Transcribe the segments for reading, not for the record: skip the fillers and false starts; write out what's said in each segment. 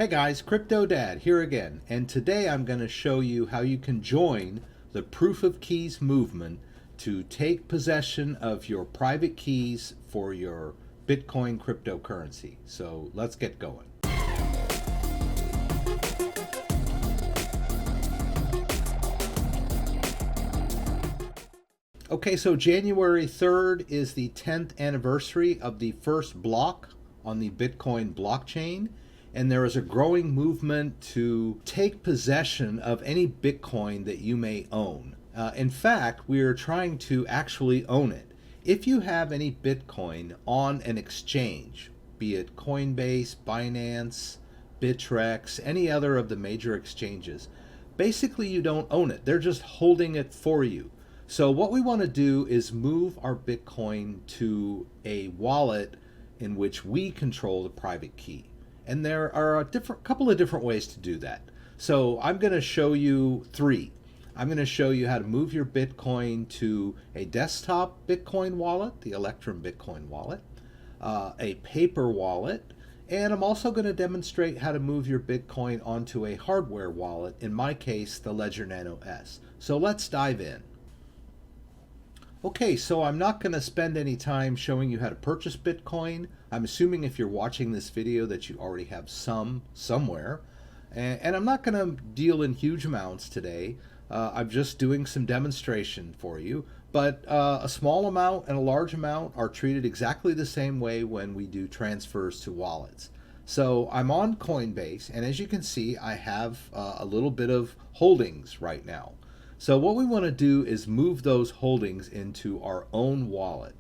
Hey guys, CryptoDad here again, and today I'm going to show you how you can join the Proof of Keys movement to take possession of your private keys for your Bitcoin cryptocurrency. So let's get going. Okay, so January 3rd is the 10th anniversary of the first block on the Bitcoin blockchain, and there is a growing movement to take possession of any Bitcoin that you may own. In fact, we are trying to actually own it. If you have any Bitcoin on an exchange, be it Coinbase, Binance, Bittrex, any other of the major exchanges, basically you don't own it. They're just holding it for you. So what we want to do is move our Bitcoin to a wallet in which we control the private key. And there are a couple of different ways to do that. So I'm going to show you three. I'm going to show you how to move your Bitcoin to a desktop Bitcoin wallet, the Electrum Bitcoin wallet, a paper wallet, and I'm also going to demonstrate how to move your Bitcoin onto a hardware wallet, in my case, the Ledger Nano S. So let's dive in. Okay, so I'm not going to spend any time showing you how to purchase Bitcoin. I'm assuming if you're watching this video that you already have some somewhere. And I'm not going to deal in huge amounts today. I'm just doing some demonstration for you. But a small amount and a large amount are treated exactly the same way when we do transfers to wallets. So I'm on Coinbase, and as you can see, I have a little bit of holdings right now. So what we want to do is move those holdings into our own wallet.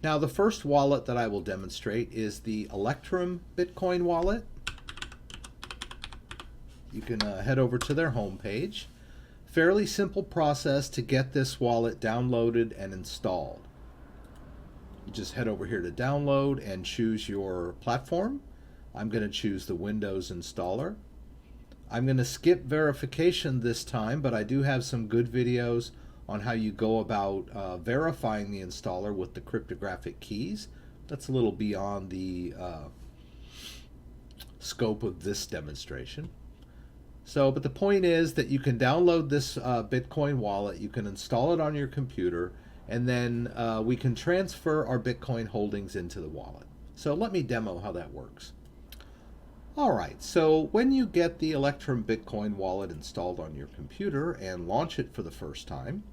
Now the first wallet that I will demonstrate is the Electrum Bitcoin wallet. You can head over to their homepage. Fairly simple process to get this wallet downloaded and installed. You just head over here to download and choose your platform. I'm going to choose the Windows installer. I'm going to skip verification this time, but I do have some good videos on how you go about verifying the installer with the cryptographic keys. That's a little beyond the scope of this demonstration. So, but the point is that you can download this Bitcoin wallet, you can install it on your computer, and then we can transfer our Bitcoin holdings into the wallet. So let me demo how that works. All right, so when you get the Electrum Bitcoin wallet installed on your computer and launch it for the first time,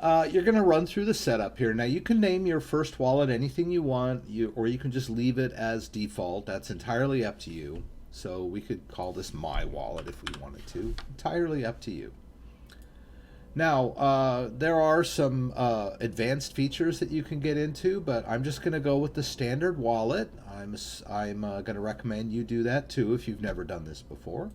you're going to run through the setup here. Now you can name your first wallet anything you want, or you can just leave it as default. That's entirely up to you. So we could call this my wallet if we wanted to. Entirely up to you. Now, there are some advanced features that you can get into, but I'm just going to go with the standard wallet. I'm going to recommend you do that too if you've never done this before.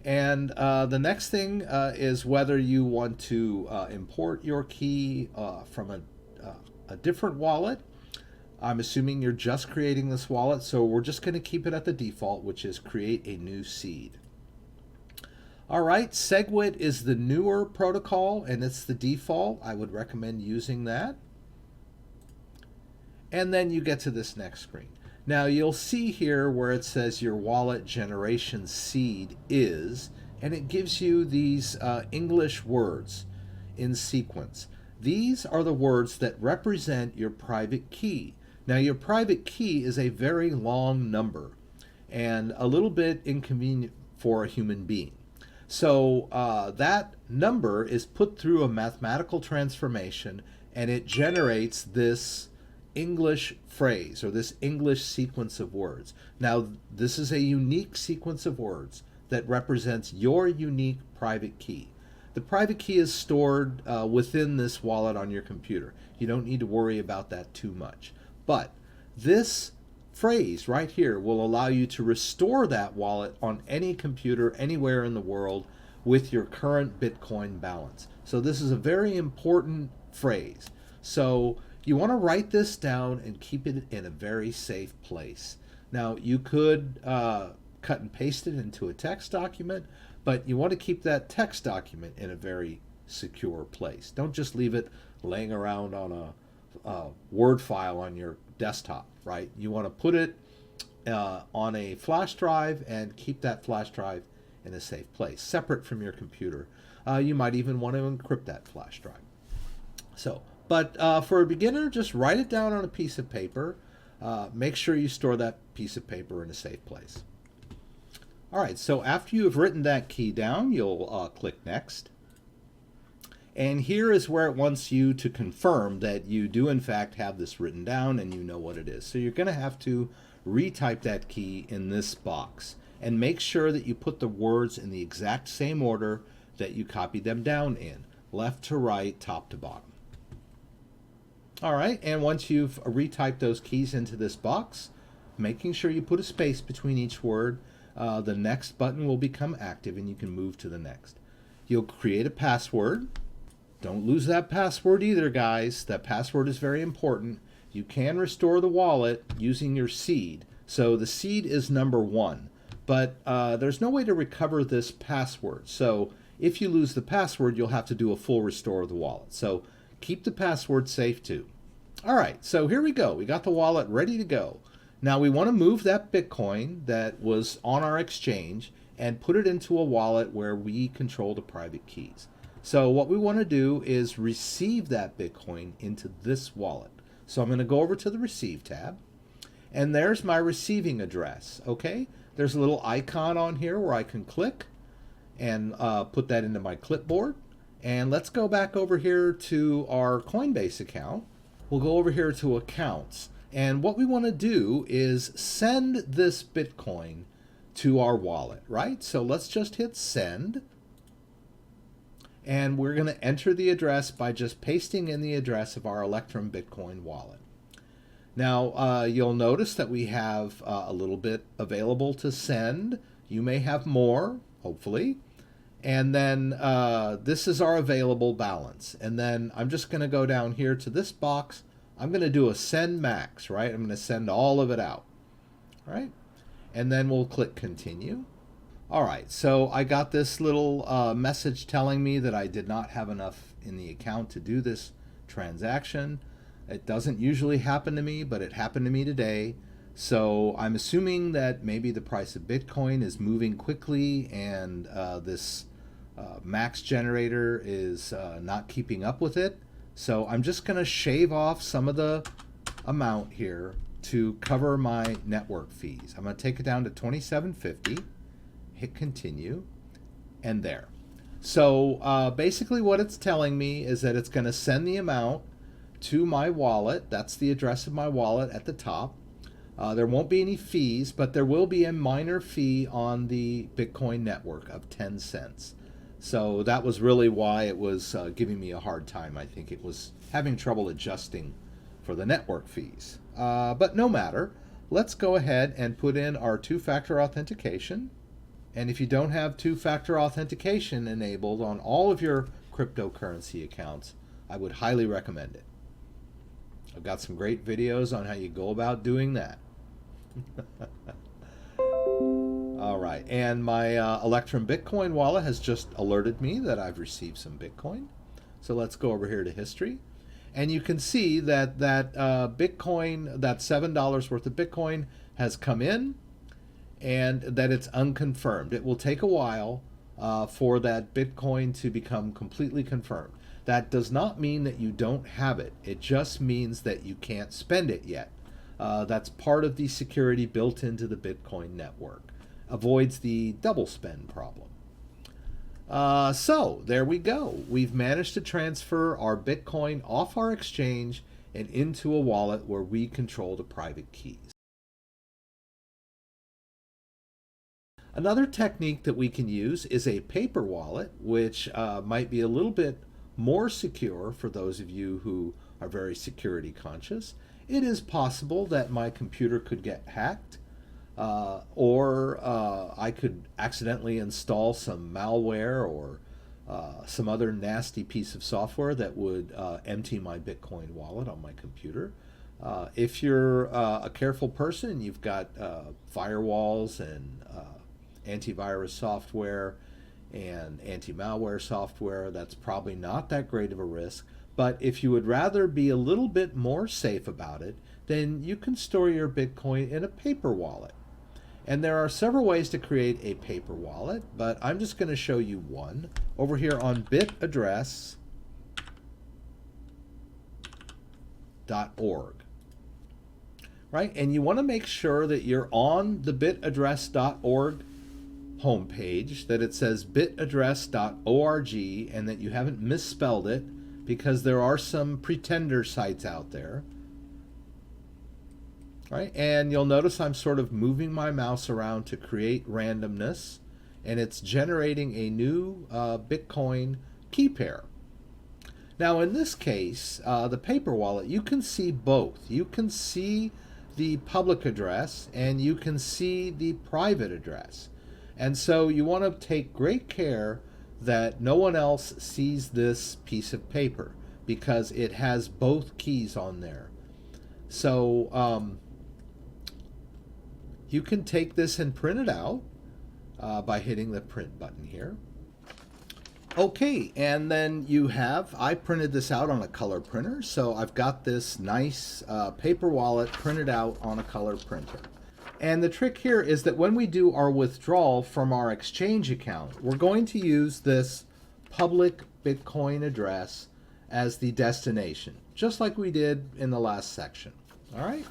And the next thing is whether you want to import your key from a different wallet. I'm assuming you're just creating this wallet, so we're just going to keep it at the default, which is create a new seed. All right, SegWit is the newer protocol, and it's the default. I would recommend using that. And then you get to this next screen. Now you'll see here where it says your wallet generation seed is, and it gives you these English words in sequence. These are the words that represent your private key. Now your private key is a very long number and a little bit inconvenient for a human being. So that number is put through a mathematical transformation, and it generates this English phrase or this English sequence of words. Now this is a unique sequence of words that represents your unique private key. The private key is stored within this wallet on your computer. You don't need to worry about that too much. But this phrase right here will allow you to restore that wallet on any computer anywhere in the world with your current Bitcoin balance. So this is a very important phrase. So you want to write this down and keep it in a very safe place. Now you could cut and paste it into a text document, but you want to keep that text document in a very secure place. Don't just leave it laying around on a Word file on your desktop, right? You want to put it on a flash drive and keep that flash drive in a safe place, separate from your computer. You might even want to encrypt that flash drive. So, but for a beginner, just write it down on a piece of paper. Make sure you store that piece of paper in a safe place. All right, so after you have written that key down, you'll click Next. And here is where it wants you to confirm that you do in fact have this written down and you know what it is. So you're going to have to retype that key in this box and make sure that you put the words in the exact same order that you copied them down in, left to right, top to bottom. All right, and once you've retyped those keys into this box, making sure you put a space between each word, the next button will become active and you can move to the next. You'll create a password. Don't lose that password either, guys. That password is very important. You can restore the wallet using your seed. So the seed is number 1, but there's no way to recover this password. So if you lose the password, you'll have to do a full restore of the wallet. So keep the password safe too. All right, so here we go. We got the wallet ready to go. Now we want to move that Bitcoin that was on our exchange and put it into a wallet where we control the private keys. So what we want to do is receive that Bitcoin into this wallet. So I'm going to go over to the Receive tab, and there's my receiving address, okay? There's a little icon on here where I can click and put that into my clipboard. And let's go back over here to our Coinbase account. We'll go over here to Accounts. And what we want to do is send this Bitcoin to our wallet, right? So let's just hit Send. And we're going to enter the address by just pasting in the address of our Electrum Bitcoin wallet. Now, you'll notice that we have a little bit available to send. You may have more, hopefully. And then this is our available balance. And then I'm just going to go down here to this box. I'm going to do a send max, right? I'm going to send all of it out, right? And then we'll click Continue. All right, so I got this little message telling me that I did not have enough in the account to do this transaction. It doesn't usually happen to me, but it happened to me today. So I'm assuming that maybe the price of Bitcoin is moving quickly and this max generator is not keeping up with it. So I'm just going to shave off some of the amount here to cover my network fees. I'm going to take it down to $27.50. Hit Continue, and there. So basically what it's telling me is that it's going to send the amount to my wallet. That's the address of my wallet at the top. There won't be any fees, but there will be a minor fee on the Bitcoin network of 10 cents. So that was really why it was giving me a hard time. I think it was having trouble adjusting for the network fees. But no matter. Let's go ahead and put in our two-factor authentication. And if you don't have two-factor authentication enabled on all of your cryptocurrency accounts, I would highly recommend it. I've got some great videos on how you go about doing that. All right, and my Electrum Bitcoin wallet has just alerted me that I've received some Bitcoin. So let's go over here to history. And you can see that Bitcoin, that $7 worth of Bitcoin has come in, and that it's unconfirmed. It will take a while for that Bitcoin to become completely confirmed. That does not mean that you don't have it. It just means that you can't spend it yet. That's part of the security built into the Bitcoin network. Avoids the double spend problem. So there we go. We've managed to transfer our Bitcoin off our exchange and into a wallet where we control the private keys. Another technique that we can use is a paper wallet, which might be a little bit more secure for those of you who are very security conscious. It is possible that my computer could get hacked, or I could accidentally install some malware or some other nasty piece of software that would empty my Bitcoin wallet on my computer. If you're a careful person, you've got firewalls and antivirus software and anti-malware software, that's probably not that great of a risk. But if you would rather be a little bit more safe about it, then you can store your Bitcoin in a paper wallet. And there are several ways to create a paper wallet, but I'm just going to show you one over here on bitaddress.org. Right? And you want to make sure that you're on the bitaddress.org homepage, that it says bitaddress.org, and that you haven't misspelled it, because there are some pretender sites out there. Right? And you'll notice I'm sort of moving my mouse around to create randomness, and it's generating a new Bitcoin key pair. Now in this case, the paper wallet, you can see both. You can see the public address and you can see the private address. And so you want to take great care that no one else sees this piece of paper, because it has both keys on there. So you can take this and print it out by hitting the print button here. Okay, and then I printed this out on a color printer, so I've got this nice paper wallet printed out on a color printer. And the trick here is that when we do our withdrawal from our exchange account, we're going to use this public Bitcoin address as the destination, just like we did in the last section. All right?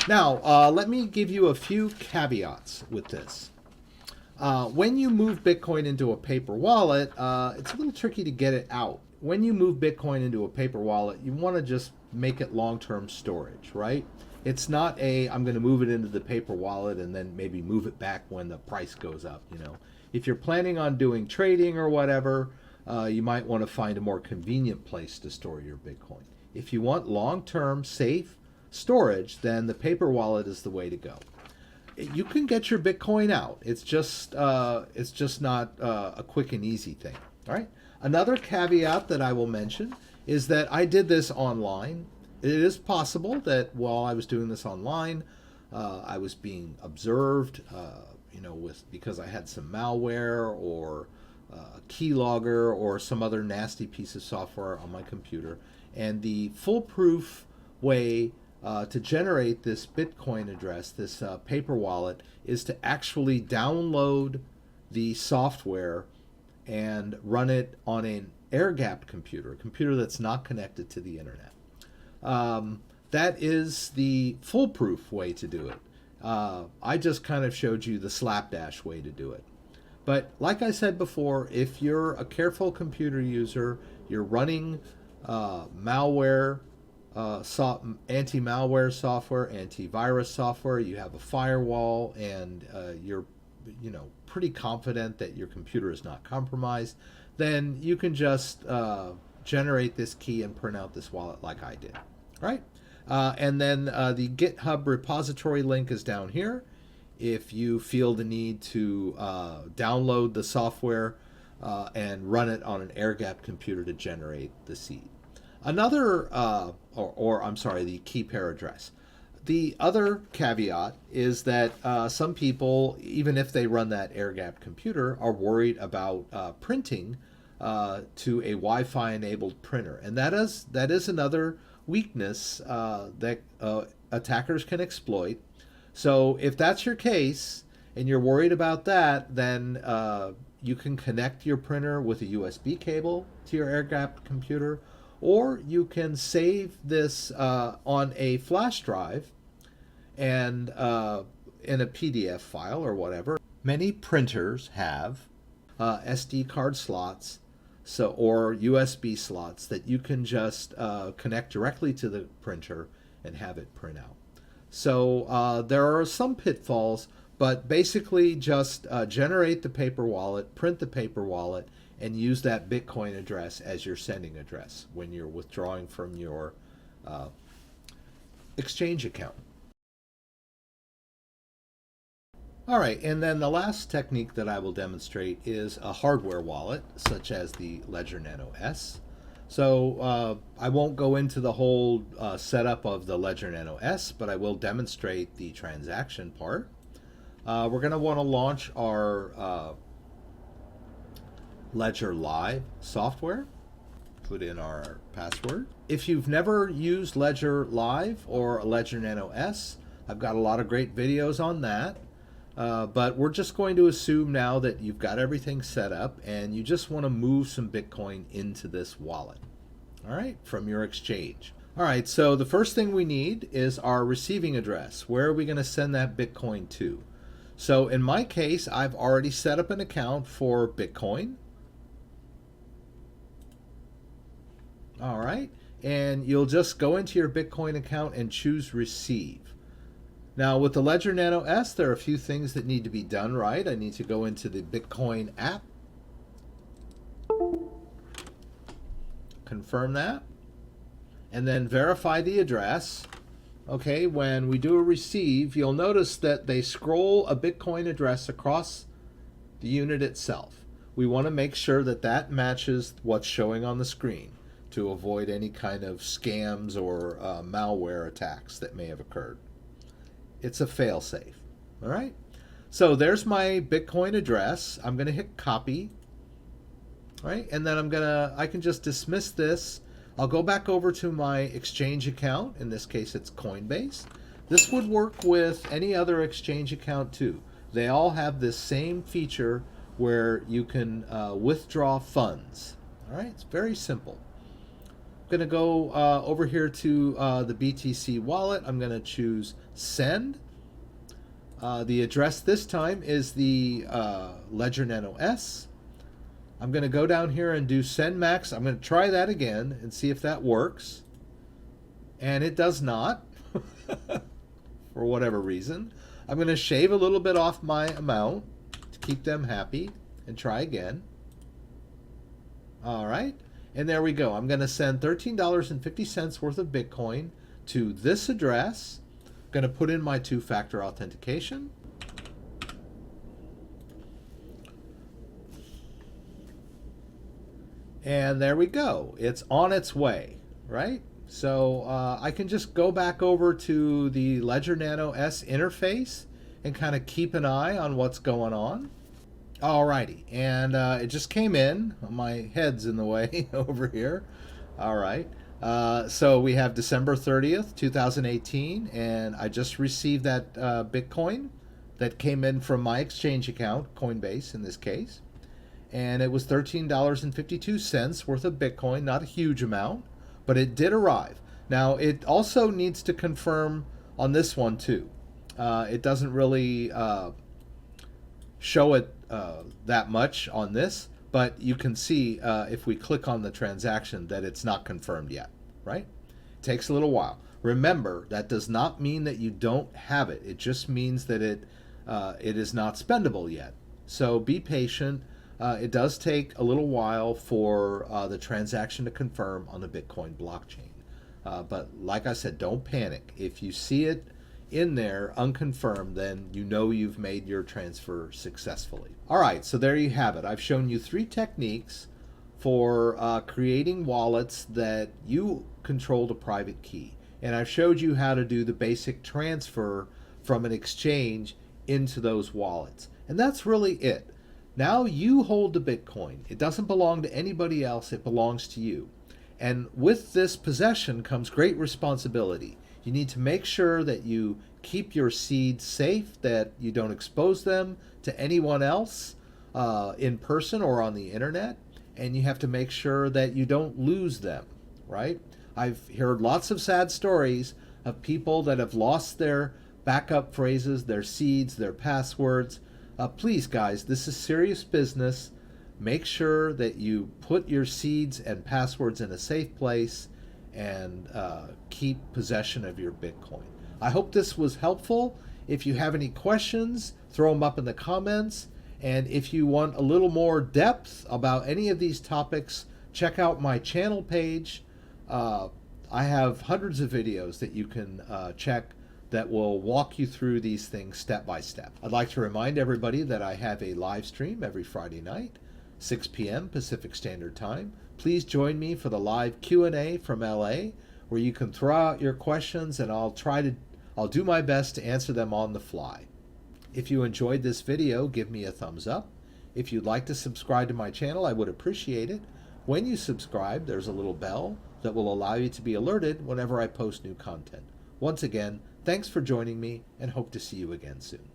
Now, let me give you a few caveats with this. When you move Bitcoin into a paper wallet, it's a little tricky to get it out. When you move Bitcoin into a paper wallet, you want to just make it long-term storage, right? It's not I'm going to move it into the paper wallet and then maybe move it back when the price goes up, you know. If you're planning on doing trading or whatever, you might want to find a more convenient place to store your Bitcoin. If you want long-term safe storage, then the paper wallet is the way to go. You can get your Bitcoin out. It's just not a quick and easy thing. All right. Another caveat that I will mention is that I did this online. It is possible that while I was doing this online, I was being observed, because I had some malware or a keylogger or some other nasty piece of software on my computer. And the foolproof way to generate this Bitcoin address, this paper wallet, is to actually download the software and run it on an air-gapped computer, a computer that's not connected to the internet. That is the foolproof way to do it. I just kind of showed you the slapdash way to do it. But like I said before, if you're a careful computer user, you're running malware, anti-malware software, antivirus software, you have a firewall, and you're pretty confident that your computer is not compromised, then you can just generate this key and print out this wallet like I did. All right? And then the GitHub repository link is down here if you feel the need to download the software and run it on an air-gapped computer to generate the seed. Another, the key pair address. The other caveat is that some people, even if they run that air-gapped computer, are worried about printing to a Wi-Fi enabled printer. And that is another weakness that attackers can exploit. So if that's your case and you're worried about that, then you can connect your printer with a USB cable to your air-gapped computer, or you can save this on a flash drive and in a PDF file or whatever. Many printers have SD card slots or USB slots that you can just connect directly to the printer and have it print out. So there are some pitfalls, but basically just generate the paper wallet, print the paper wallet, and use that Bitcoin address as your sending address when you're withdrawing from your exchange account. All right, and then the last technique that I will demonstrate is a hardware wallet, such as the Ledger Nano S. So I won't go into the whole setup of the Ledger Nano S, but I will demonstrate the transaction part. We're going to want to launch our Ledger Live software. Put in our password. If you've never used Ledger Live or Ledger Nano S, I've got a lot of great videos on that. But we're just going to assume now that you've got everything set up and you just want to move some Bitcoin into this wallet, all right, from your exchange. All right, so the first thing we need is our receiving address. Where are we going to send that Bitcoin to? So in my case, I've already set up an account for Bitcoin. All right, and you'll just go into your Bitcoin account and choose receive. Now with the Ledger Nano S, there are a few things that need to be done right. I need to go into the Bitcoin app, confirm that, and then verify the address. Okay, when we do a receive, you'll notice that they scroll a Bitcoin address across the unit itself. We want to make sure that that matches what's showing on the screen to avoid any kind of scams or malware attacks that may have occurred. It's a fail-safe. All right, so there's my Bitcoin address. I'm going to hit copy. All right, and then I can just dismiss this. I'll go back over to my exchange account. In this case, it's Coinbase. This would work with any other exchange account too. They all have this same feature where you can withdraw funds. All right, it's very simple. I'm going to go over here to the BTC wallet. I'm going to choose send. The address this time is the Ledger Nano S. I'm going to go down here and do send max. I'm going to try that again and see if that works. And it does not, for whatever reason. I'm going to shave a little bit off my amount to keep them happy and try again. All right. And there we go. I'm going to send $13.50 worth of Bitcoin to this address. I'm going to put in my two-factor authentication. And there we go. It's on its way, right? So I can just go back over to the Ledger Nano S interface and kind of keep an eye on what's going on. Alrighty, and it just came in. My head's in the way over here. All right, so we have December 30th, 2018, and I just received that Bitcoin that came in from my exchange account, Coinbase in this case, and it was $13.52 worth of Bitcoin, not a huge amount, but it did arrive. Now, it also needs to confirm on this one too. It doesn't really show it that much on this, but you can see if we click on the transaction that it's not confirmed yet, right? It takes a little while. Remember, that does not mean that you don't have it. It just means that it is not spendable yet. So be patient. It does take a little while for the transaction to confirm on the Bitcoin blockchain. But like I said, don't panic. If you see it in there unconfirmed, then you know you've made your transfer successfully. All right, so there you have it. I've shown you 3 techniques for creating wallets that you control the private key. And I've showed you how to do the basic transfer from an exchange into those wallets. And that's really it. Now you hold the Bitcoin. It doesn't belong to anybody else. It belongs to you. And with this possession comes great responsibility. You need to make sure that you keep your seeds safe, that you don't expose them to anyone else in person or on the internet, and you have to make sure that you don't lose them, right? I've heard lots of sad stories of people that have lost their backup phrases, their seeds, their passwords. Please, guys, this is serious business. Make sure that you put your seeds and passwords in a safe place and keep possession of your Bitcoin. I hope this was helpful. If you have any questions, throw them up in the comments. And if you want a little more depth about any of these topics, check out my channel page. I have hundreds of videos that you can check that will walk you through these things step by step. I'd like to remind everybody that I have a live stream every Friday night, 6 p.m. Pacific Standard Time. Please join me for the live Q&A from LA, where you can throw out your questions and I'll do my best to answer them on the fly. If you enjoyed this video, give me a thumbs up. If you'd like to subscribe to my channel, I would appreciate it. When you subscribe, there's a little bell that will allow you to be alerted whenever I post new content. Once again, thanks for joining me and hope to see you again soon.